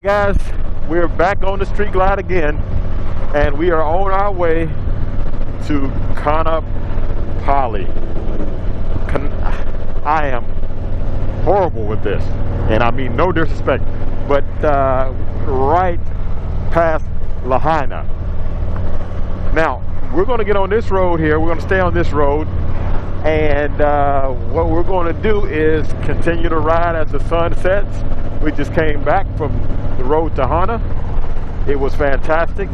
Guys, we're back on the Street Glide again, and we are on our way to Anapali. I am horrible with this, and I mean no disrespect, but right past Lahaina. Now, we're going to get on this road here. We're going to stay on this road, and what we're going to do is continue to ride as the sun sets. We just came back from the road to Hana. It was fantastic.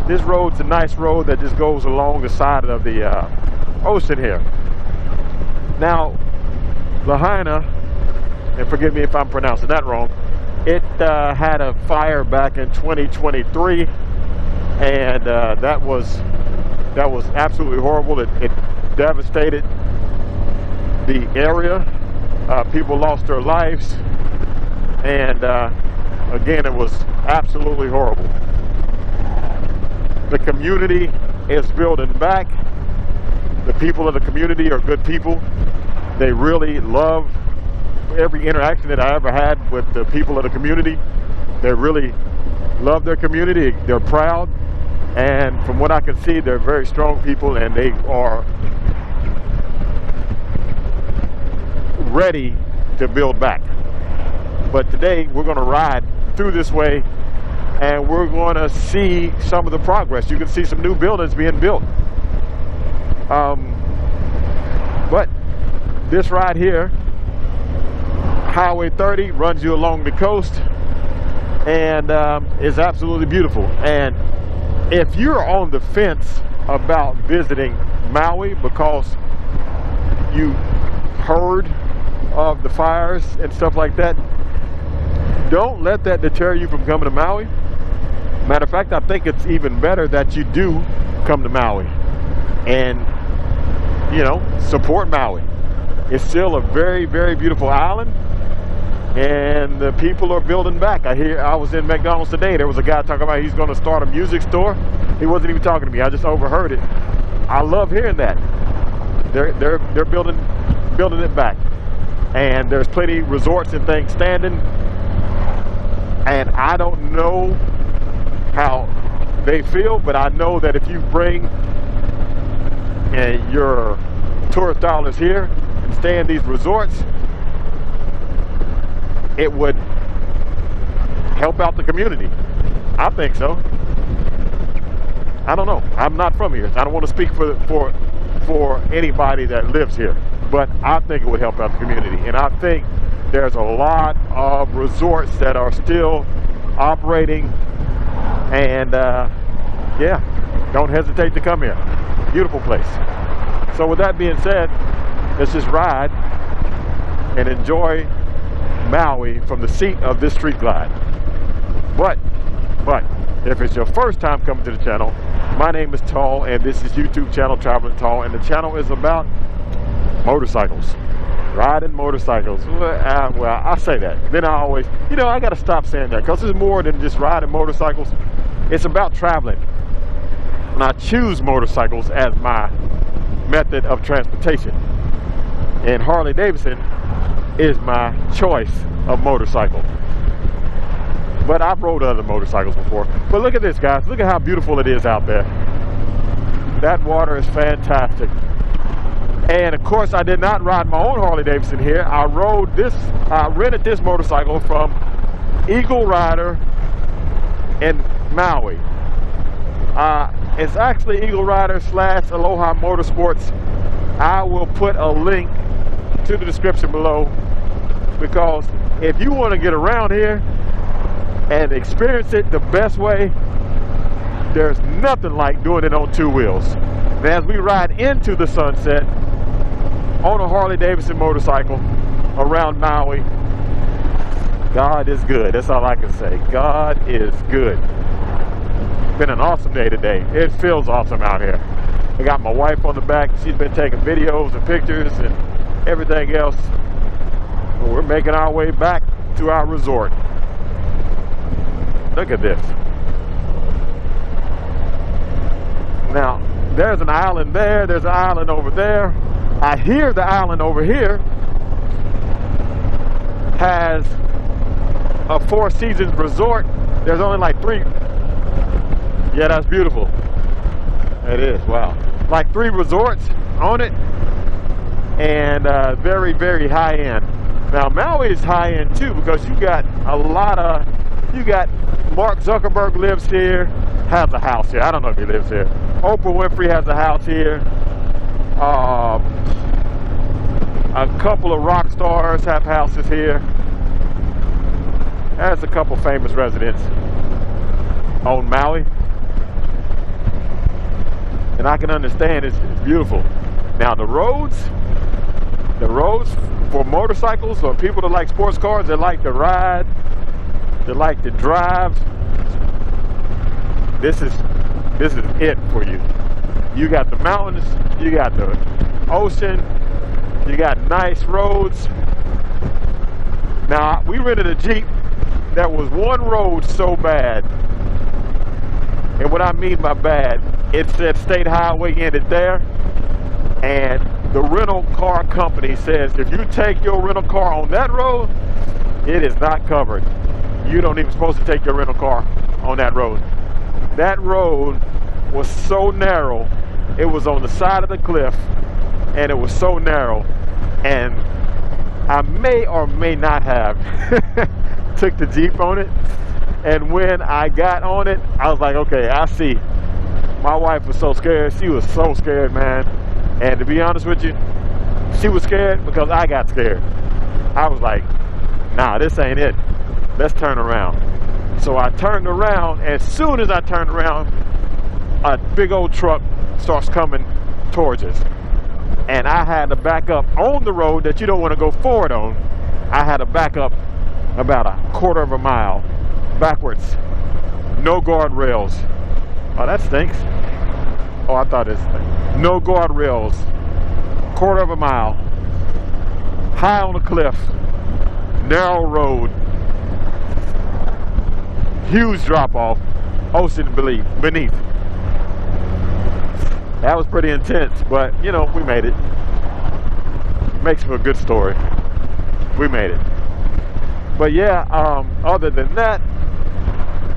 This road's a nice road that just goes along the side of the ocean here. Now, Lahaina, and forgive me if I'm pronouncing that wrong, it had a fire back in 2023, and that was absolutely horrible. It devastated the area. People lost their lives, and again, it was absolutely horrible. The community is building back. The people of the community are good people. They really love every interaction that I ever had with the people of the community. They really love their community. They're proud, and from what I can see, they're very strong people, and they are ready to build back. But today we're going to ride through this way, and we're going to see some of the progress. You can see some new buildings being built. But this ride here, Highway 30, runs you along the coast, and is absolutely beautiful. And if you're on the fence about visiting Maui because you heard of the fires and stuff like that, don't let that deter you from coming to Maui. Matter of fact, I think it's even better that you do come to Maui and, you know, support Maui. It's still a very, very beautiful island, and the people are building back. I was in McDonald's today. There was a guy talking about he's going to start a music store. He wasn't even talking to me. I just overheard it. I love hearing that. They're building it back, and there's plenty of resorts and things standing. And I don't know how they feel, but I know that if you bring your tourist dollars here and stay in these resorts, it would help out the community. I think so. I don't know. I'm not from here. I don't want to speak for anybody that lives here, but I think it would help out the community. And I think there's a lot of resorts that are still operating, and yeah, don't hesitate to come here. Beautiful place. So with that being said, let's just ride and enjoy Maui from the seat of this Street Glide. But if it's your first time coming to the channel, my name is Tall, and this is YouTube channel Traveling Tall, and the channel is about motorcycles. Riding motorcycles. Well, I say that. Then I always, you know, I got to stop saying that, because it's more than just riding motorcycles. It's about traveling. And I choose motorcycles as my method of transportation. And Harley-Davidson is my choice of motorcycle. But I've rode other motorcycles before. But look at this, guys. Look at how beautiful it is out there. That water is fantastic. And of course, I did not ride my own Harley-Davidson here. I rented this motorcycle from EagleRider in Maui. It's actually EagleRider / Aloha Motorsports. I will put a link to the description below, because if you want to get around here and experience it the best way, there's nothing like doing it on two wheels. And as we ride into the sunset on a Harley-Davidson motorcycle around Maui, God is good. That's all I can say. God is good. It's been an awesome day today. It feels awesome out here. I got my wife on the back. She's been taking videos and pictures and everything else. We're making our way back to our resort. Look at this. Now, there's an island there. There's an island over there. I hear the island over here has a Four Seasons resort. There's only like 3. Yeah, that's beautiful. It is, wow. Like 3 resorts on it, and very, very high end. Now Maui is high end too, because you got Mark Zuckerberg lives here, has a house here. I don't know if he lives here. Oprah Winfrey has a house here. A couple of rock stars have houses here. There's a couple famous residents on Maui. And I can understand it's beautiful. Now the roads for motorcycles or people that like sports cars, that like to ride, that like to drive, this is it for you. You got the mountains, you got the ocean, you got nice roads. Now we rented a Jeep that was one road so bad, and what I mean by bad, it said state highway ended there, and the rental car company says if you take your rental car on that road, it is not covered. You don't even supposed to take your rental car on that road. That road was so narrow. It was on the side of the cliff, and it was so narrow, and I may or may not have took the Jeep on it. And when I got on it, I was like, okay, I see. My wife was so scared. She was so scared, man. And to be honest with you, she was scared because I got scared. I was like, nah, this ain't it. Let's turn around. So I turned around. As soon as I turned around, a big old truck starts coming towards us. And I had to back up on the road that you don't want to go forward on. I had to back up about a quarter of a mile backwards. No guardrails. Oh, that stinks. Oh, I thought it stank. No guardrails. Quarter of a mile. High on a cliff. Narrow road. Huge drop off. Ocean beneath. That was pretty intense, but you know, we made it. Makes for a good story. We made it. But yeah, other than that,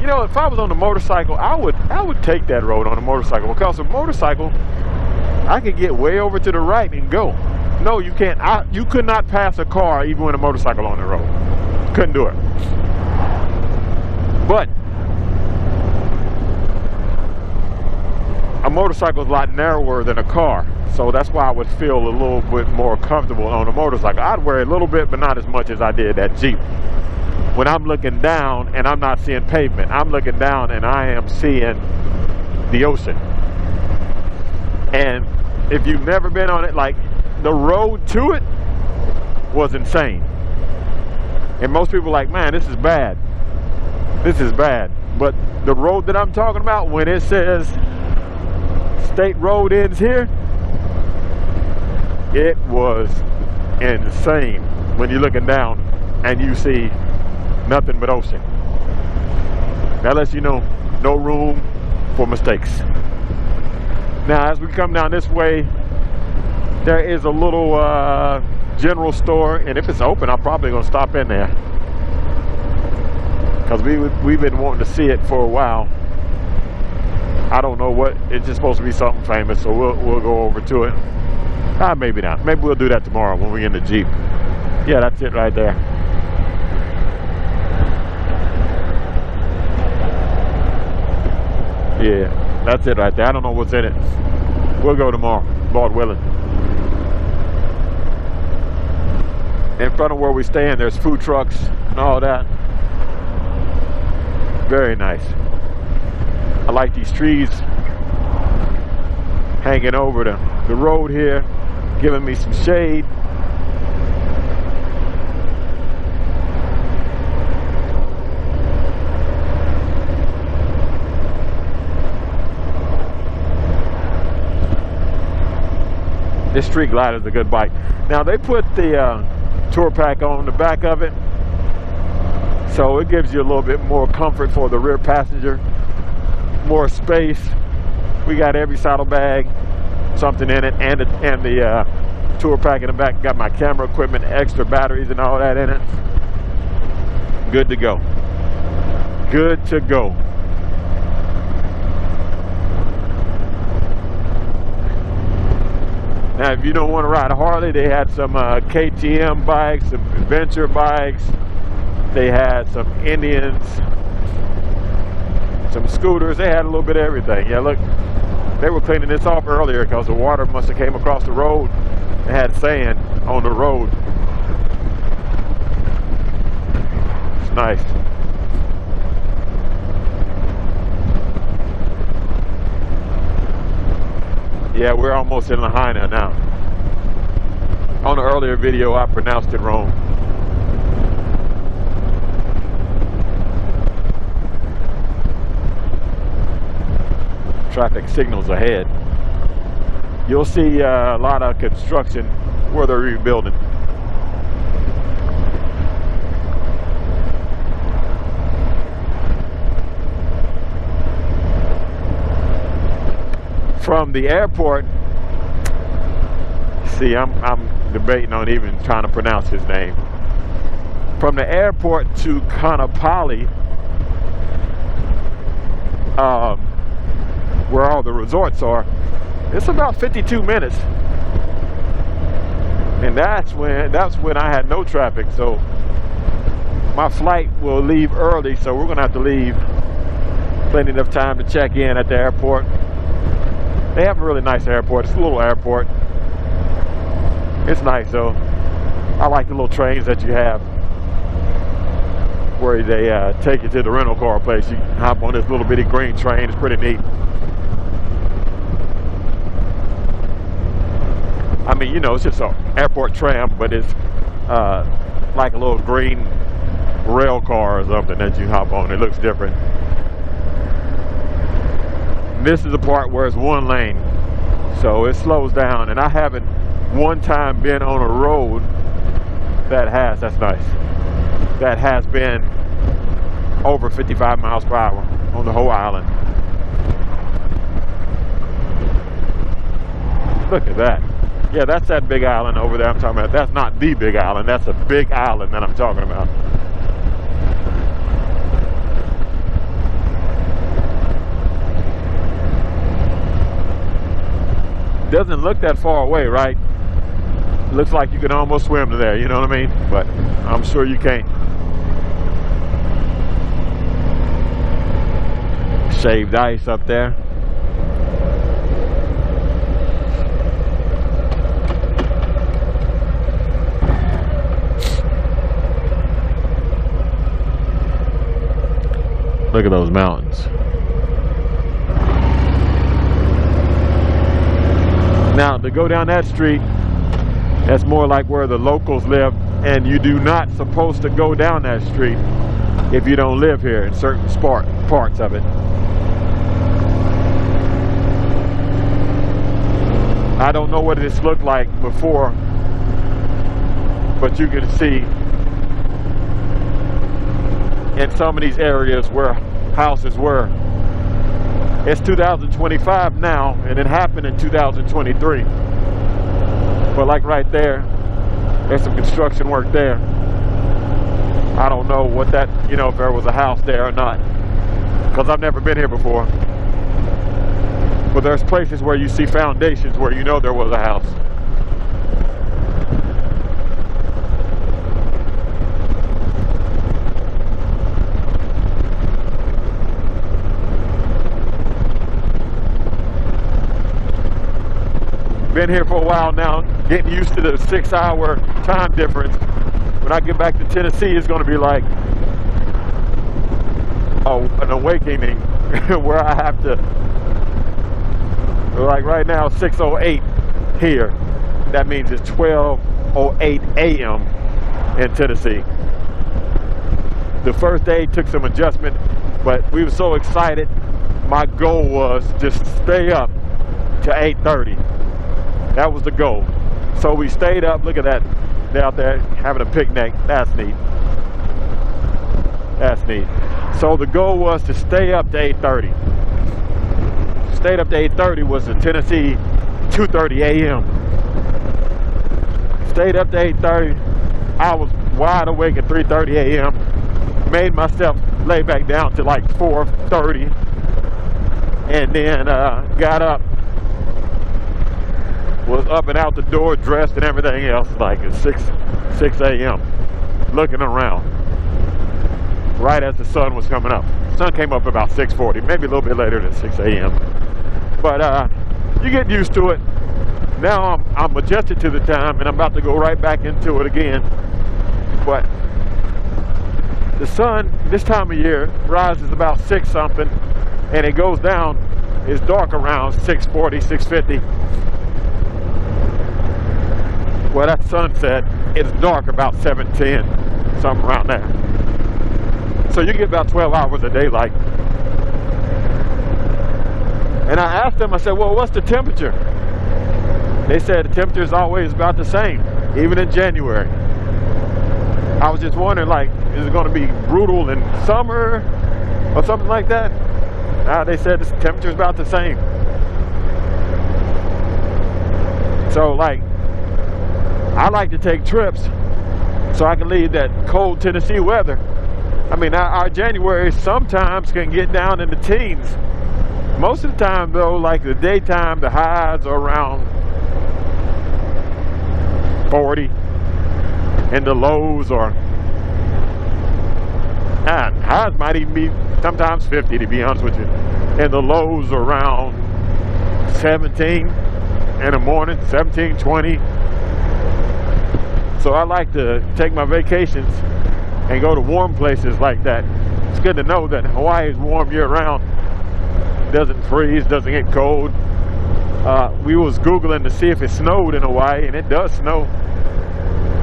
you know, if I was on a motorcycle, I would take that road on a motorcycle, because a motorcycle, I could get way over to the right and go. No, you can't. You could not pass a car even with a motorcycle on the road. Couldn't do it. But a motorcycle is a lot narrower than a car, so that's why I would feel a little bit more comfortable on a motorcycle. I'd wear a little bit, but not as much as I did that Jeep. When I'm looking down and I'm not seeing pavement, I'm looking down and I am seeing the ocean. And if you've never been on it, like, the road to it was insane. And most people are like, man, this is bad. This is bad. But the road that I'm talking about, when it says state road ends here, it was insane when you're looking down and you see nothing but ocean. That lets you know no room for mistakes. Now as we come down this way, there is a little general store, and if it's open, I'm probably gonna stop in there, because we've been wanting to see it for a while. I don't know what, it's just supposed to be something famous, so we'll go over to it. Maybe not. Maybe we'll do that tomorrow when we get in the Jeep. Yeah, that's it right there. Yeah, that's it right there. I don't know what's in it. We'll go tomorrow, Lord willing. In front of where we stand, there's food trucks and all that. Very nice. I like these trees hanging over the road here, giving me some shade. This Street Glide is a good bike. Now they put the tour pack on the back of it, so it gives you a little bit more comfort for the rear passenger, more space. We got every saddlebag, something in it, and the tour pack in the back. Got my camera equipment, extra batteries and all that in it. Good to go. Good to go. Now, if you don't want to ride a Harley, they had some KTM bikes, some adventure bikes. They had some Indians, some scooters. They had a little bit of everything. Yeah, look, they were cleaning this off earlier because the water must have came across the road and had sand on the road. It's nice. Yeah, we're almost in Lahaina now. On the earlier video, I pronounced it wrong. Traffic signals ahead. You'll see a lot of construction where they're rebuilding. From the airport, see, I'm debating on even trying to pronounce his name. From the airport to Anapali, where all the resorts are, it's about 52 minutes, and that's when I had no traffic. So my flight will leave early, so we're gonna have to leave plenty of time to check in at the airport. They have a really nice airport. It's a little airport. It's nice though. I like the little trains that you have where they take you to the rental car place. You hop on this little bitty green train. It's pretty neat. I mean, you know, it's just an airport tram, but it's like a little green rail car or something that you hop on. It looks different. This is the part where it's one lane, so it slows down, and I haven't one time been on a road that's nice, that has been over 55 miles per hour on the whole island. Look at that. Yeah, that's that big island over there I'm talking about. That's not the big island, that's a big island that I'm talking about. Doesn't look that far away, right? Looks like you can almost swim to there, you know what I mean? But I'm sure you can't. Shaved ice up there. Look at those mountains. Now, to go down that street, that's more like where the locals live, and you do not supposed to go down that street if you don't live here in certain parts of it. I don't know what this looked like before, but you can see in some of these areas where houses were. It's 2025 now, and it happened in 2023. But like right there, there's some construction work there. I don't know what that, you know, if there was a house there or not, because I've never been here before. But there's places where you see foundations where you know there was a house. Been here for a while now, getting used to the 6-hour time difference. When I get back to Tennessee, it's going to be like an awakening where I have to, like right now, 6:08 here. That means it's 12:08 a.m. in Tennessee. The first day took some adjustment, but we were so excited. My goal was just stay up to 8:30. That was the goal. So we stayed up. Look at that. They're out there having a picnic. That's neat. That's neat. So the goal was to stay up to 8:30. Stayed up to 8:30 was in Tennessee, 2:30 a.m. Stayed up to 8:30. I was wide awake at 3:30 a.m. made myself lay back down to like 4:30, and then got up, was up and out the door, dressed and everything else, like at 6 a.m. looking around right as the sun was coming up. Sun came up about 6:40, maybe a little bit later than 6 a.m. But you get used to it. Now I'm adjusted to the time, and I'm about to go right back into it again. But the sun this time of year rises about 6 something, and it goes down. It's dark around 6:40, 6:50. Well, that sunset, it's dark about 7:10, something around there. So you get about 12 hours of daylight. And I asked them, I said, well, what's the temperature? They said the temperature is always about the same, even in January. I was just wondering, like, is it going to be brutal in summer or something like that? They said the temperature is about the same. So, like, I like to take trips so I can leave that cold Tennessee weather. I mean, our January sometimes can get down in the teens. Most of the time, though, like the daytime, the highs are around 40, and the lows are, highs might even be sometimes 50, to be honest with you, and the lows are around 17 in the morning, 17, 20. So I like to take my vacations and go to warm places like that. It's good to know that Hawaii is warm year-round. Doesn't freeze, doesn't get cold. We was Googling to see if it snowed in Hawaii, and it does snow.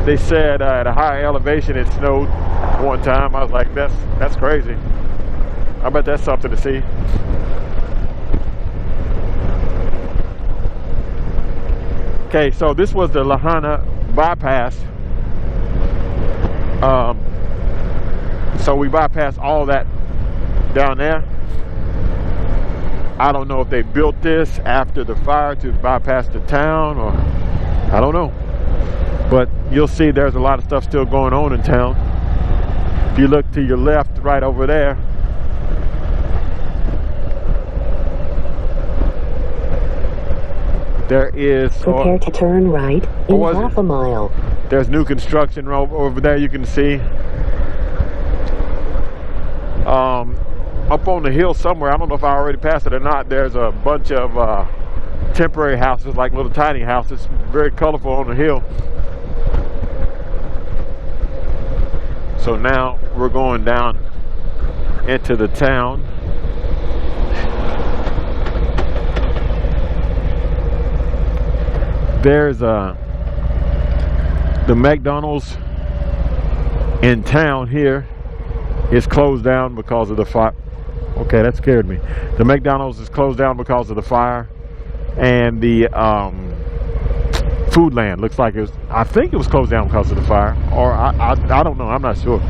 They said at a high elevation it snowed one time. I was like, that's crazy. I bet that's something to see. Okay, so this was the Lahaina bypass. So we bypassed all that down there. I don't know if they built this after the fire to bypass the town, or I don't know. But you'll see there's a lot of stuff still going on in town. If you look to your left, right over there, there is... Prepare to turn right in half a mile. There's new construction over there, you can see. Up on the hill somewhere, I don't know if I already passed it or not, there's a bunch of temporary houses, like little tiny houses, very colorful on the hill. So now we're going down into the town. There's the McDonald's in town here is closed down because of the fire. Okay, that scared me. The McDonald's is closed down because of the fire, and the Foodland looks like it was, I think it was closed down because of the fire, or I don't know, I'm not sure.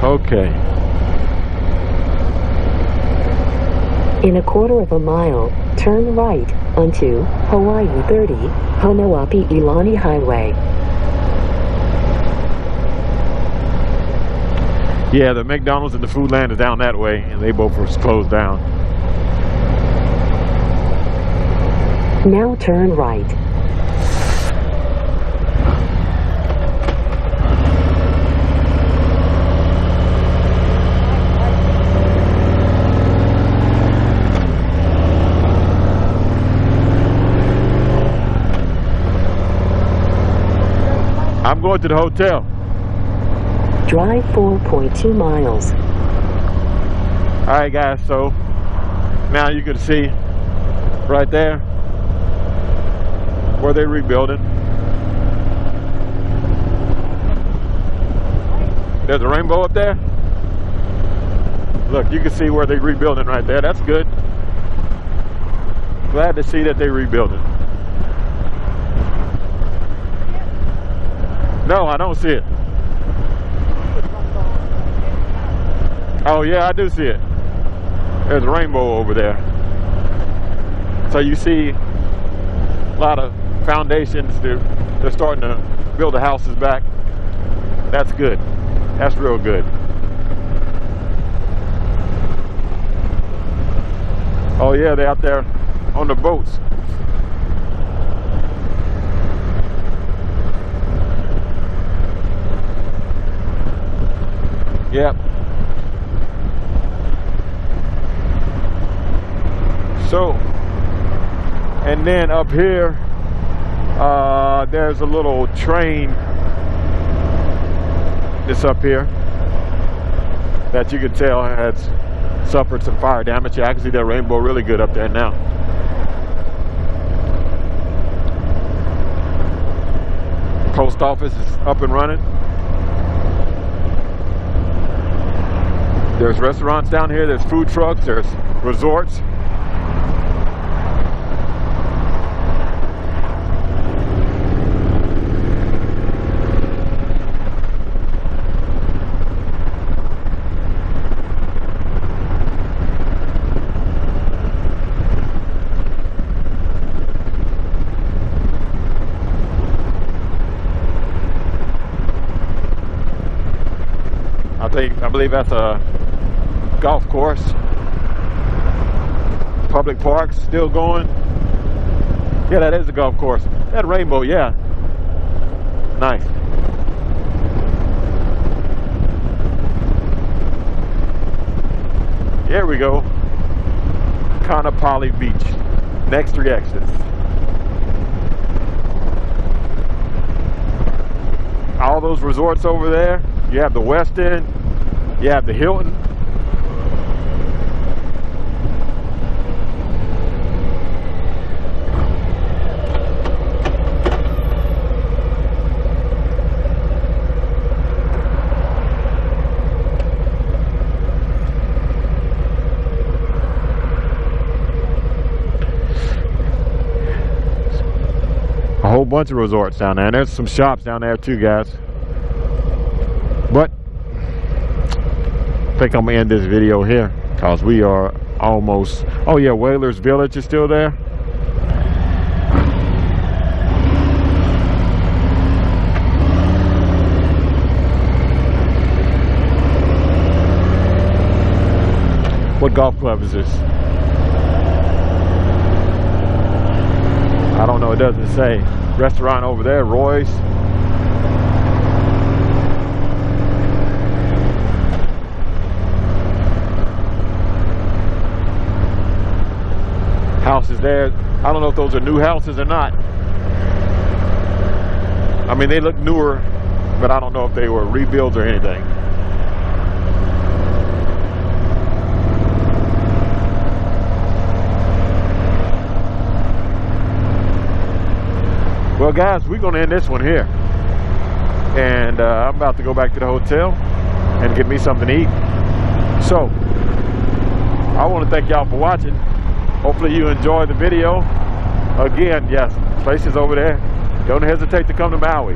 Okay. In a quarter of a mile, turn right onto Hawaii 30, Honoapi-Ilani Highway. Yeah, the McDonald's and the Foodland is down that way, and they both were closed down. Now turn right. I'm going to the hotel. Drive 4.2 miles. Alright guys, so now you can see right there where they're rebuilding. There's a rainbow up there. Look, you can see where they're rebuilding right there. That's good. Glad to see that they're rebuilding. No, I don't see it. Oh yeah, I do see it. There's a rainbow over there. So you see A lot of foundations. They're starting to build the houses back. That's good. That's real good. Oh yeah, they're out there on the boats. Yep. So, and then up here, there's a little train that's up here that you can tell has suffered some fire damage. Yeah, I can see that rainbow really good up there now. Post office is up and running. There's restaurants down here, there's food trucks, there's resorts. I believe that's a golf course. Public parks still going. Yeah, that is a golf course. That rainbow, yeah. Nice. Here we go. Anapali Beach. Next 3 exits. All those resorts over there. You have the West End. You have the Hilton. A whole bunch of resorts down there. And there's some shops down there too, guys. But I think I'm gonna end this video here because we are almost. Oh yeah, Whalers Village is still there. What golf club is this? I don't know, it doesn't say. Restaurant over there, Roy's. Houses there. I don't know if those are new houses or not. I mean, they look newer, but I don't know if they were rebuilds or anything. Well guys, we're gonna end this one here. And I'm about to go back to the hotel and get me something to eat. So, I want to thank y'all for watching. Hopefully you enjoyed the video. Again, yes, places over there. Don't hesitate to come to Maui.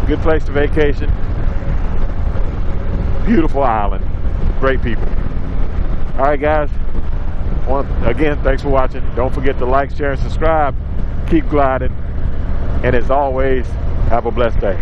Good place to vacation. Beautiful island. Great people. Alright guys. Again, thanks for watching. Don't forget to like, share, and subscribe. Keep gliding. And as always, have a blessed day.